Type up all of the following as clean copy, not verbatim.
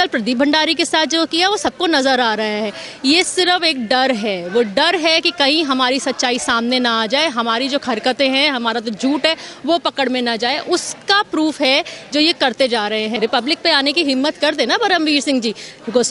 कल प्रदीप भंडारी के साथ जो किया वो सबको नज़र आ रहा है। ये सिर्फ एक डर है, वो डर है कि कहीं हमारी सच्चाई सामने ना आ जाए, हमारी जो हरकतें हैं, हमारा तो झूठ है वो पकड़ में ना जाए, उसका प्रूफ है जो ये करते जा रहे हैं। रिपब्लिक पे आने की हिम्मत करते ना परमवीर सिंह जी,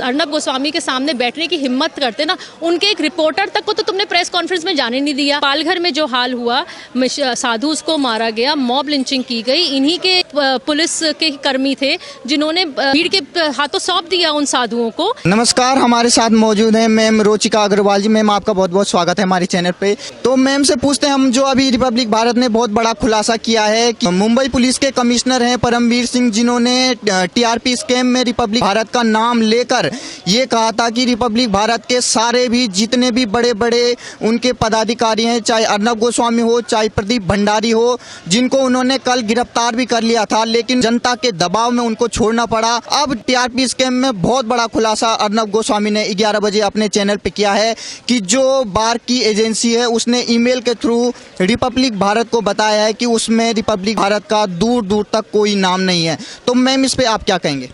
अर्नब गोस्वामी के सामने बैठने की हिम्मत करते ना, उनके एक रिपोर्टर तक को तो तुमने प्रेस कॉन्फ्रेंस में जाने नहीं दिया। पालघर में जो हाल हुआ, साधु को मारा गया, मॉब लिंचिंग की गई, इन्हीं के पुलिस के कर्मी थे जिन्होंने भीड़ के हाथों सौंप दिया उन साधुओं को। नमस्कार, हमारे साथ मौजूद हैं मैम रुचिका अग्रवाल जी। मैम आपका बहुत बहुत स्वागत है हमारे चैनल पे। तो मैम से पूछते हैं हम, जो अभी रिपब्लिक भारत ने बहुत बड़ा खुलासा किया है कि मुंबई पुलिस के कमिश्नर हैं परमवीर सिंह, जिन्होंने टीआरपी स्कैम में रिपब्लिक भारत का नाम लेकर ये कहा था कि रिपब्लिक भारत के सारे भी जितने भी बड़े बड़े उनके पदाधिकारी हैं, चाहे अर्नब गोस्वामी हो चाहे प्रदीप भंडारी हो, जिनको उन्होंने कल गिरफ्तार भी कर लिया था, लेकिन जनता के दबाव में उनको छोड़ना पड़ा। अब टीआरपी स्कैम में बहुत बड़ा खुलासा अर्नब गोस्वामी ने 11 बजे अपने चैनल पे किया है कि जो बार की एजेंसी है उसने ईमेल के थ्रू रिपब्लिक भारत को बताया है कि उसमें रिपब्लिक भारत का दूर दूर तक कोई नाम नहीं है। तो मैम इस पे आप क्या कहेंगे?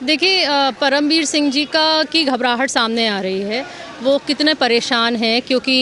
देखिए, परमवीर सिंह जी की घबराहट सामने आ रही है। वो कितने परेशान हैं, क्योंकि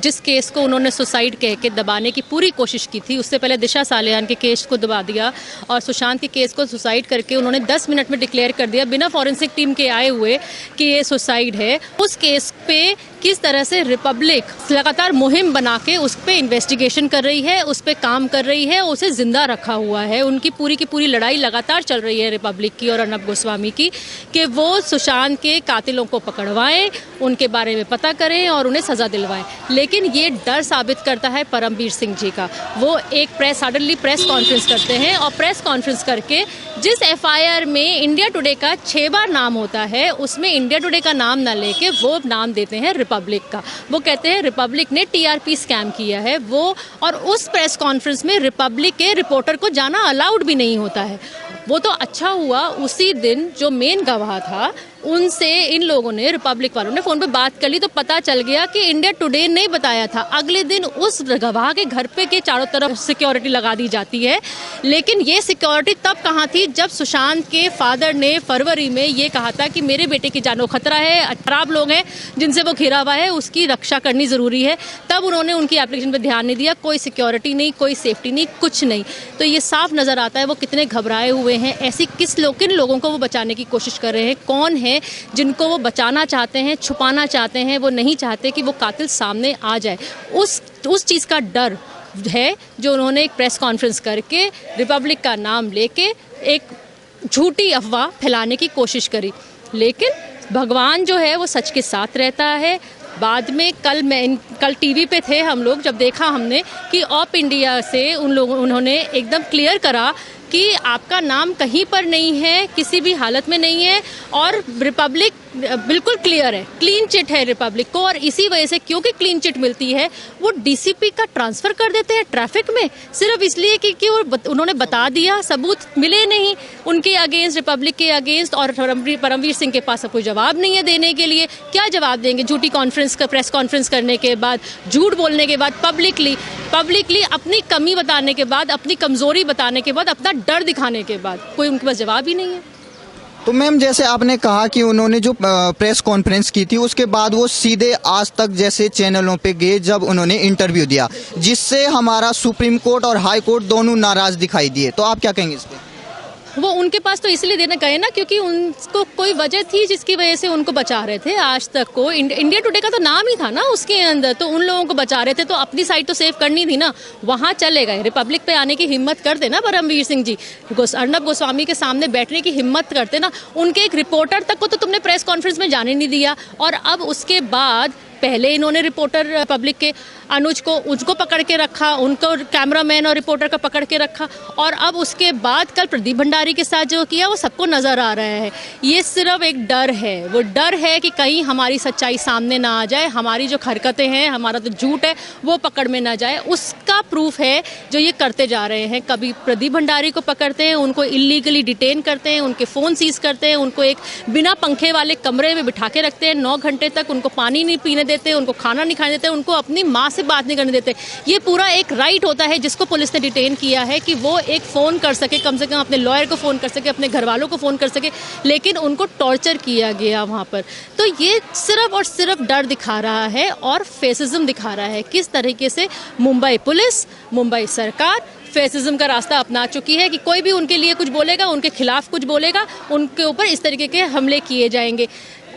जिस केस को उन्होंने सुसाइड कह के दबाने की पूरी कोशिश की थी, उससे पहले दिशा सालियान के केस को दबा दिया और सुशांत के केस को सुसाइड करके उन्होंने 10 मिनट में डिक्लेयर कर दिया बिना फॉरेंसिक टीम के आए हुए कि ये सुसाइड है। उस केस पे किस तरह से रिपब्लिक लगातार मुहिम बना के उस पर इन्वेस्टिगेशन कर रही है, उस पर काम कर रही है, उसे जिंदा रखा हुआ है। उनकी पूरी की पूरी लड़ाई लगातार चल रही है रिपब्लिक की और अर्नब गोस्वामी की, कि वो सुशांत के कातिलों को पकड़वाएं, उनके बारे में पता करें और उन्हें सज़ा दिलवाएं। लेकिन ये डर साबित करता है परमवीर सिंह जी का। वो एक सडनली प्रेस कॉन्फ्रेंस करते हैं और प्रेस कॉन्फ्रेंस करके जिस एफआईआर में इंडिया टुडे का 6 बार नाम होता है, उसमें इंडिया टुडे का नाम ना लेके वो नाम देते हैं रिपब्लिक का। वो कहते हैं रिपब्लिक ने टीआरपी स्कैम किया है वो, और उस प्रेस कॉन्फ्रेंस में रिपब्लिक के रिपोर्टर को जाना अलाउड भी नहीं होता है। वो तो अच्छा हुआ उसी दिन जो मेन गवाह था उनसे इन लोगों ने, रिपब्लिक वालों ने फ़ोन पे बात कर ली, तो पता चल गया कि इंडिया टुडे ने बताया था। अगले दिन उस गवाह के घर पे के चारों तरफ सिक्योरिटी लगा दी जाती है। लेकिन ये सिक्योरिटी तब कहाँ थी जब सुशांत के फादर ने फरवरी में ये कहा था कि मेरे बेटे की जानो खतरा है, खराब लोग हैं जिनसे वो घिरा हुआ है, उसकी रक्षा करनी ज़रूरी है। तब उन्होंने उनकी एप्लीकेशन पर ध्यान नहीं दिया, कोई सिक्योरिटी नहीं, कोई सेफ्टी नहीं, कुछ नहीं। तो ये साफ नज़र आता है वो कितने घबराए हुए हैं। ऐसी किन लोगों को वो बचाने की कोशिश कर रहे हैं, कौन है जिनको वो बचाना चाहते हैं, छुपाना चाहते हैं। वो नहीं चाहते कि वो कातिल सामने आ जाए। उस चीज़ का डर है जो उन्होंने एक प्रेस कॉन्फ्रेंस करके रिपब्लिक का नाम लेके एक झूठी अफवाह फैलाने की कोशिश करी। लेकिन भगवान जो है वो सच के साथ रहता है। बाद में कल टीवी पे थे हम लोग, जब देखा हमने कि ऑप इंडिया से उन्होंने एकदम क्लियर करा कि आपका नाम कहीं पर नहीं है, किसी भी हालत में नहीं है, और रिपब्लिक बिल्कुल क्लियर है, क्लीन चिट है रिपब्लिक को। और इसी वजह से, क्योंकि क्लीन चिट मिलती है, वो डीसीपी का ट्रांसफ़र कर देते हैं ट्रैफिक में, सिर्फ इसलिए कि उन्होंने बता दिया, सबूत मिले नहीं उनके अगेंस्ट, रिपब्लिक के अगेंस्ट। और परमवीर सिंह के पास कोई जवाब नहीं है देने के लिए। क्या जवाब देंगे झूठी प्रेस कॉन्फ्रेंस करने के बाद, झूठ बोलने के बाद, पब्लिकली अपनी कमी बताने के बाद, अपनी कमज़ोरी बताने के बाद, अपना डर दिखाने के बाद, कोई उनके पास जवाब ही नहीं है। तो मैम, जैसे आपने कहा कि उन्होंने जो प्रेस कॉन्फ्रेंस की थी उसके बाद वो सीधे आज तक जैसे चैनलों पे गए जब उन्होंने इंटरव्यू दिया, जिससे हमारा सुप्रीम कोर्ट और हाई कोर्ट दोनों नाराज दिखाई दिए। तो आप क्या कहेंगे इस पे? वो उनके पास तो इसलिए देने गए ना क्योंकि उनको कोई वजह थी जिसकी वजह से उनको बचा रहे थे। आज तक को इंडिया टुडे का तो नाम ही था ना उसके अंदर, तो उन लोगों को बचा रहे थे, तो अपनी साइड तो सेव करनी थी ना। वहाँ चले गए, रिपब्लिक पे आने की हिम्मत करते ना परमवीर सिंह जी, अर्नब गोस्वामी के सामने बैठने की हिम्मत करते ना, उनके एक रिपोर्टर तक को तो तुमने प्रेस कॉन्फ्रेंस में जाने नहीं दिया। और अब उसके बाद पहले इन्होंने रिपोर्टर पब्लिक के अनुज को उसको पकड़ के रखा, उनको कैमरामैन और रिपोर्टर को पकड़ के रखा, और अब उसके बाद कल प्रदीप भंडारी के साथ जो किया वो सबको नज़र आ रहा है। ये सिर्फ एक डर है, वो डर है कि कहीं हमारी सच्चाई सामने ना आ जाए, हमारी जो हरकतें हैं, हमारा तो झूठ है वो पकड़ में ना जाए, उसका प्रूफ है जो ये करते जा रहे हैं। कभी प्रदीप भंडारी को पकड़ते हैं, उनको इलीगली डिटेन करते हैं, उनके फ़ोन सीज करते हैं, उनको एक बिना पंखे वाले कमरे में बिठा के रखते हैं, 9 घंटे तक उनको पानी नहीं पीने देते, उनको खाना नहीं खाने देते, उनको अपनी माँ से बात नहीं करने देते। ये पूरा एक राइट होता है जिसको पुलिस ने डिटेन किया है कि वो एक फ़ोन कर सके, कम से कम अपने लॉयर को फ़ोन कर सके, अपने घर वालों को फ़ोन कर सके, लेकिन उनको टॉर्चर किया गया वहाँ पर। तो ये सिर्फ और सिर्फ डर दिखा रहा है और फेसिज्म दिखा रहा है किस तरीके से मुंबई पुलिस, मुंबई सरकार फेसिज्म का रास्ता अपना चुकी है कि कोई भी उनके लिए कुछ बोलेगा, उनके खिलाफ कुछ बोलेगा, उनके ऊपर इस तरीके के हमले किए जाएंगे।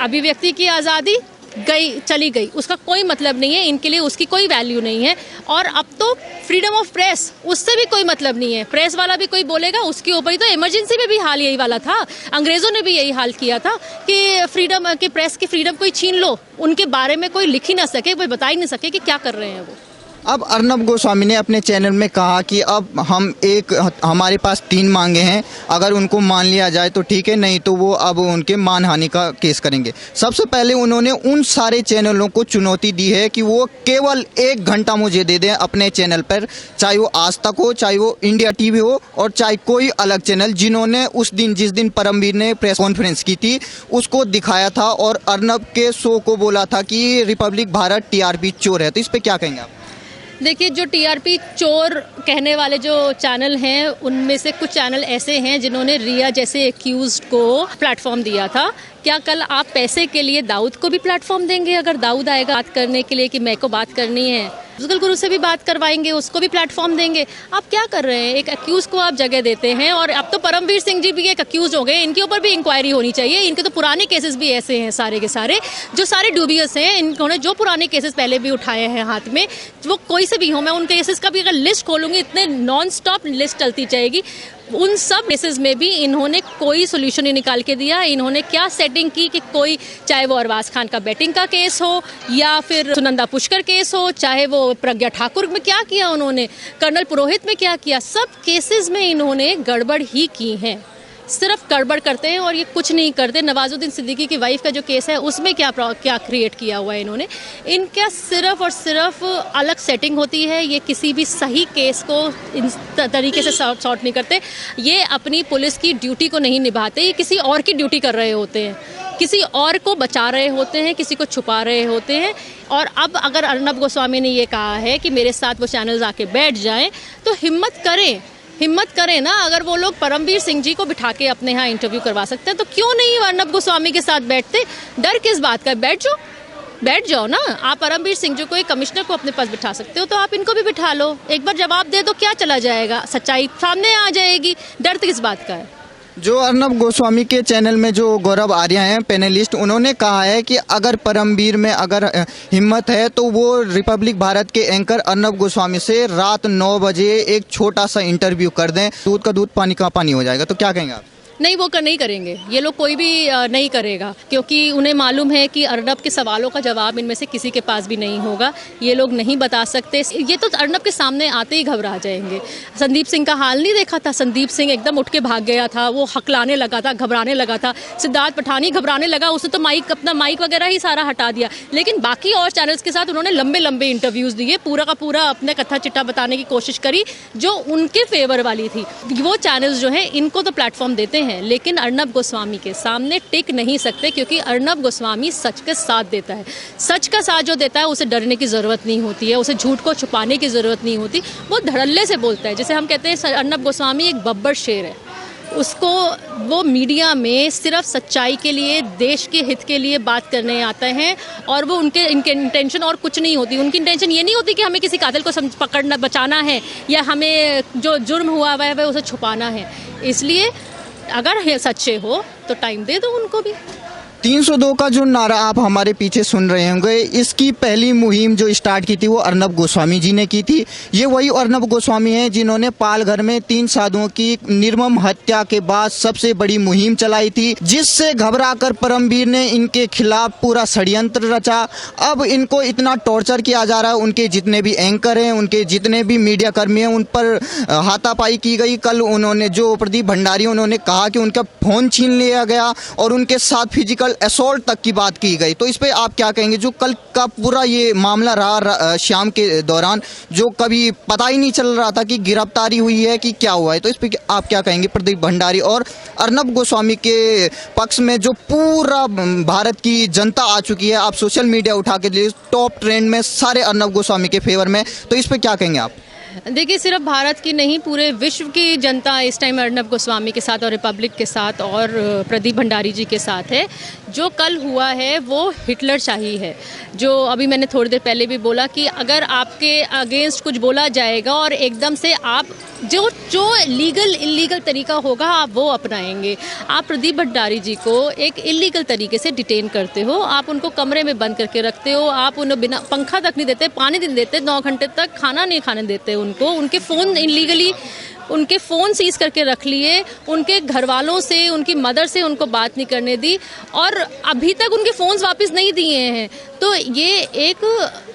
अभिव्यक्ति की आज़ादी गई चली गई, उसका कोई मतलब नहीं है, इनके लिए उसकी कोई वैल्यू नहीं है। और अब तो फ्रीडम ऑफ प्रेस, उससे भी कोई मतलब नहीं है। प्रेस वाला भी कोई बोलेगा उसके ऊपर ही, तो इमरजेंसी में भी हाल यही वाला था, अंग्रेज़ों ने भी यही हाल किया था कि फ्रीडम की प्रेस की फ्रीडम कोई छीन लो, उनके बारे में कोई लिख ही ना सके, कोई बता ही नहीं सके कि क्या कर रहे हैं वो। अब अर्नब गोस्वामी ने अपने चैनल में कहा कि अब हमारे पास 3 मांगे हैं, अगर उनको मान लिया जाए तो ठीक है, नहीं तो वो अब उनके मानहानि का केस करेंगे। सबसे पहले उन्होंने उन सारे चैनलों को चुनौती दी है कि वो केवल 1 घंटा मुझे दे दें अपने चैनल पर, चाहे वो आज तक हो, चाहे वो इंडिया टीवी हो और चाहे कोई अलग चैनल, जिन्होंने उस दिन जिस दिन परमवीर ने प्रेस कॉन्फ्रेंस की थी उसको दिखाया था और अर्नब के शो को बोला था कि रिपब्लिक भारत टीआरपी चोर है। तो इस पर क्या कहेंगे आप? देखिए, जो टीआरपी चोर कहने वाले जो चैनल हैं, उनमें से कुछ चैनल ऐसे हैं जिन्होंने रिया जैसे एक्यूज्ड को प्लेटफॉर्म दिया था। क्या कल आप पैसे के लिए दाऊद को भी प्लेटफॉर्म देंगे? अगर दाऊद आएगा बात करने के लिए कि मेरे को बात करनी है, अफजल गुरु से भी बात करवाएंगे, उसको भी प्लेटफॉर्म देंगे। आप क्या कर रहे हैं? एक एक्यूज को आप जगह देते हैं। और अब तो परमवीर सिंह जी भी एक एक्यूज हो गए, इनके ऊपर भी इंक्वायरी होनी चाहिए। इनके तो पुराने केसेस भी ऐसे हैं सारे के सारे, जो सारे ड्यूबियस हैं। इन्होंने जो पुराने केसेस पहले भी उठाए हैं हाथ में, वो कोई से भी हो, मैं उन केसेस का भी अगर लिस्ट खोलूँगी, इतने नॉन स्टॉप लिस्ट चलती जाएगी। उन सब केसेस में भी इन्होंने कोई सोल्यूशन नहीं निकाल के दिया। इन्होंने क्या सेटिंग की कि कोई, चाहे वो अरबाज खान का बैटिंग का केस हो या फिर सुनंदा पुष्कर केस हो, चाहे वो प्रज्ञा ठाकुर में क्या किया उन्होंने, कर्नल पुरोहित में क्या किया, सब केसेस में इन्होंने गड़बड़ ही की है। सिर्फ गड़बड़ करते हैं और ये कुछ नहीं करते। नवाजुद्दीन सिद्दीकी की वाइफ का जो केस है उसमें क्या क्रिएट किया हुआ है इन्होंने, इनका सिर्फ और सिर्फ अलग सेटिंग होती है। ये किसी भी सही केस को इस तरीके से सॉर्ट नहीं करते। ये अपनी पुलिस की ड्यूटी को नहीं निभाते, ये किसी और की ड्यूटी कर रहे होते हैं, किसी और को बचा रहे होते हैं, किसी को छुपा रहे होते हैं। और अब अगर अर्नब गोस्वामी ने ये कहा है कि मेरे साथ वो चैनल्स आके बैठ जाएं, तो हिम्मत करें ना। अगर वो लोग परमवीर सिंह जी को बिठा के अपने यहाँ इंटरव्यू करवा सकते हैं तो क्यों नहीं अर्नब गोस्वामी के साथ बैठते? डर किस बात का? बैठ जाओ ना। आप परमवीर सिंह जी को, एक कमिश्नर को अपने पास बिठा सकते हो, तो आप इनको भी बिठा लो। एक बार जवाब दे दो, क्या चला जाएगा, सच्चाई सामने आ जाएगी। डर किस बात का है? जो अर्नब गोस्वामी के चैनल में जो गौरव आर्या हैं पैनलिस्ट, उन्होंने कहा है कि अगर परमवीर में अगर हिम्मत है तो वो रिपब्लिक भारत के एंकर अर्नब गोस्वामी से रात 9 बजे एक छोटा सा इंटरव्यू कर दें, दूध का दूध पानी का पानी हो जाएगा। तो क्या कहेंगे आप? नहीं, वो नहीं करेंगे। ये लोग कोई भी नहीं करेगा, क्योंकि उन्हें मालूम है कि अर्नब के सवालों का जवाब इनमें से किसी के पास भी नहीं होगा। ये लोग नहीं बता सकते। ये तो अर्नब के सामने आते ही घबरा जाएंगे। संदीप सिंह का हाल नहीं देखा था? संदीप सिंह एकदम उठ के भाग गया था, वो हकलाने लगा था, घबराने लगा था। सिद्धार्थ पठानी घबराने लगा, उसने तो अपना माइक वगैरह ही सारा हटा दिया। लेकिन बाकी और चैनल्स के साथ उन्होंने लंबे लंबे इंटरव्यूज़ दिए, पूरा का पूरा अपने कथा चिट्ठा बताने की कोशिश करी जो उनके फेवर वाली थी। वो चैनल्स जो हैं, इनको तो प्लेटफॉर्म देते हैं, लेकिन अर्नब गोस्वामी के सामने टिक नहीं सकते, क्योंकि अर्नब गोस्वामी सच के साथ देता है। सच का साथ जो देता है उसे डरने की ज़रूरत नहीं होती है, उसे झूठ को छुपाने की ज़रूरत नहीं होती। वो धड़ल्ले से बोलता है। जैसे हम कहते हैं अर्नब गोस्वामी एक बब्बर शेर है, उसको वो मीडिया में सिर्फ सच्चाई के लिए, देश के हित के लिए बात करने आते हैं। और वो इनके इंटेंशन और कुछ नहीं होती। उनकी इंटेंशन ये नहीं होती कि हमें किसी कातिल को पकड़ना, बचाना है, या हमें जो जुर्म हुआ हुआ है उसे छुपाना है। इसलिए अगर सच्चे हो तो टाइम दे दो उनको भी। 302 का जो नारा आप हमारे पीछे सुन रहे होंगे, इसकी पहली मुहिम जो स्टार्ट की थी वो अर्नब गोस्वामी जी ने की थी। ये वही अर्नब गोस्वामी हैं जिन्होंने पालघर में 3 साधुओं की निर्मम हत्या के बाद सबसे बड़ी मुहिम चलाई थी, जिससे घबराकर परमवीर ने इनके खिलाफ पूरा षड्यंत्र रचा। अब इनको इतना टॉर्चर किया जा रहा है, उनके जितने भी एंकर हैं, उनके जितने भी मीडिया कर्मी हैं, उन पर हाथापाई की गई। कल उन्होंने, जो प्रदीप भंडारी, उन्होंने कहा कि उनका फ़ोन छीन लिया गया और उनके साथ फिजिकल असॉल्ट तक की बात की गई, तो इस पे आप क्या कहेंगे? जो कल का पूरा ये मामला रहा शाम के दौरान, जो कभी पता ही नहीं चल रहा था कि गिरफ्तारी हुई है कि क्या हुआ है, तो इस पे आप क्या कहेंगे? प्रदीप भंडारी और अर्नब गोस्वामी के पक्ष में जो पूरा भारत की जनता आ चुकी है, आप सोशल मीडिया उठा के लिए टॉप ट्रेंड में सारे अर्नब गोस्वामी के फेवर में, तो इस पे क्या कहेंगे आप? देखिए, सिर्फ भारत की नहीं, पूरे विश्व की जनता इस टाइम अर्नब गोस्वामी के साथ और रिपब्लिक के साथ और प्रदीप भंडारी जी के साथ है। जो कल हुआ है वो हिटलरशाही है। जो अभी मैंने थोड़ी देर पहले भी बोला कि अगर आपके अगेंस्ट कुछ बोला जाएगा और एकदम से आप जो लीगल इलीगल तरीका होगा आप वो अपनाएंगे। आप प्रदीप भंडारी जी को एक इलीगल तरीके से डिटेन करते हो, आप उनको कमरे में बंद करके रखते हो, आप उन्हें बिना पंखा तक नहीं देते, पानी नहीं देते, 9 घंटे तक खाना नहीं खाने देते उनको, उनके फ़ोन इलीगली उनके फ़ोन सीज करके रख लिए, उनके घर वालों से, उनकी मदर से उनको बात नहीं करने दी और अभी तक उनके फ़ोन्स वापस नहीं दिए हैं। तो ये एक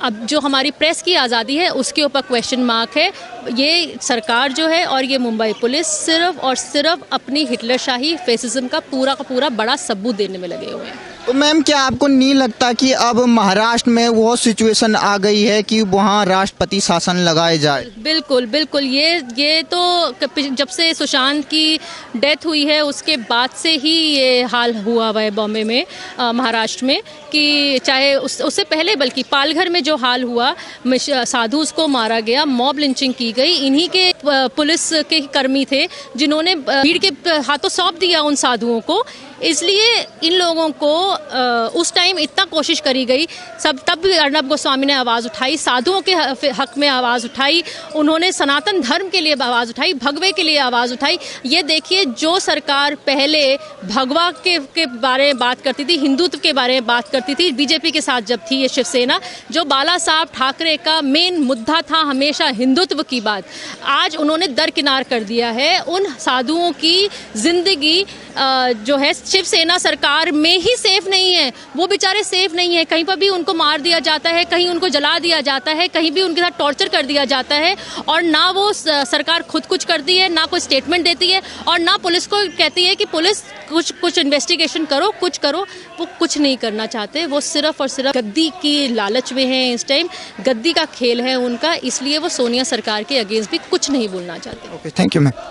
अब जो हमारी प्रेस की आज़ादी है उसके ऊपर क्वेश्चन मार्क है। ये सरकार जो है और ये मुंबई पुलिस सिर्फ और सिर्फ अपनी हिटलरशाही फेसिज्म का पूरा बड़ा सबूत देने में लगे हुए हैं। तो मैम, क्या आपको नहीं लगता कि अब महाराष्ट्र में वो सिचुएशन आ गई है कि वहाँ राष्ट्रपति शासन लगाए जाए? बिल्कुल बिल्कुल, ये तो जब से सुशांत की डेथ हुई है उसके बाद से ही ये हाल हुआ हुआ है बॉम्बे में, महाराष्ट्र में, कि चाहे उससे पहले बल्कि पालघर में जो हाल हुआ, साधु को मारा गया, मॉब लिंचिंग की गई, इन्हीं के पुलिस के कर्मी थे जिन्होंने भीड़ के हाथों सौंप दिया उन साधुओं को। इसलिए इन लोगों को उस टाइम इतना कोशिश करी गई, तब भी अर्नब गोस्वामी ने आवाज़ उठाई, साधुओं के हक में आवाज़ उठाई, उन्होंने सनातन धर्म के लिए आवाज़ उठाई, भगवे के लिए आवाज़ उठाई। ये देखिए, जो सरकार पहले भगवा के बारे में बात करती थी, हिंदुत्व के बारे में बात करती थी, बीजेपी के साथ जब थी ये शिवसेना, जो बाला साहब ठाकरे का मेन मुद्दा था हमेशा हिंदुत्व की बात, आज उन्होंने दरकिनार कर दिया है। उन साधुओं की ज़िंदगी जो है शिवसेना सरकार में ही सेफ नहीं है, वो बेचारे सेफ नहीं है, कहीं पर भी उनको मार दिया जाता है, कहीं उनको जला दिया जाता है, कहीं भी उनके साथ टॉर्चर कर दिया जाता है और ना वो सरकार खुद कुछ करती है, ना कोई स्टेटमेंट देती है और ना पुलिस को कहती है कि पुलिस कुछ इन्वेस्टिगेशन करो, कुछ करो। वो कुछ नहीं करना चाहते, वो सिर्फ और सिर्फ गद्दी की लालच में हैं इस टाइम, गद्दी का खेल है उनका, इसलिए वो सोनिया सरकार के अगेंस्ट भी कुछ नहीं बोलना चाहते। Okay, thank you ma'am.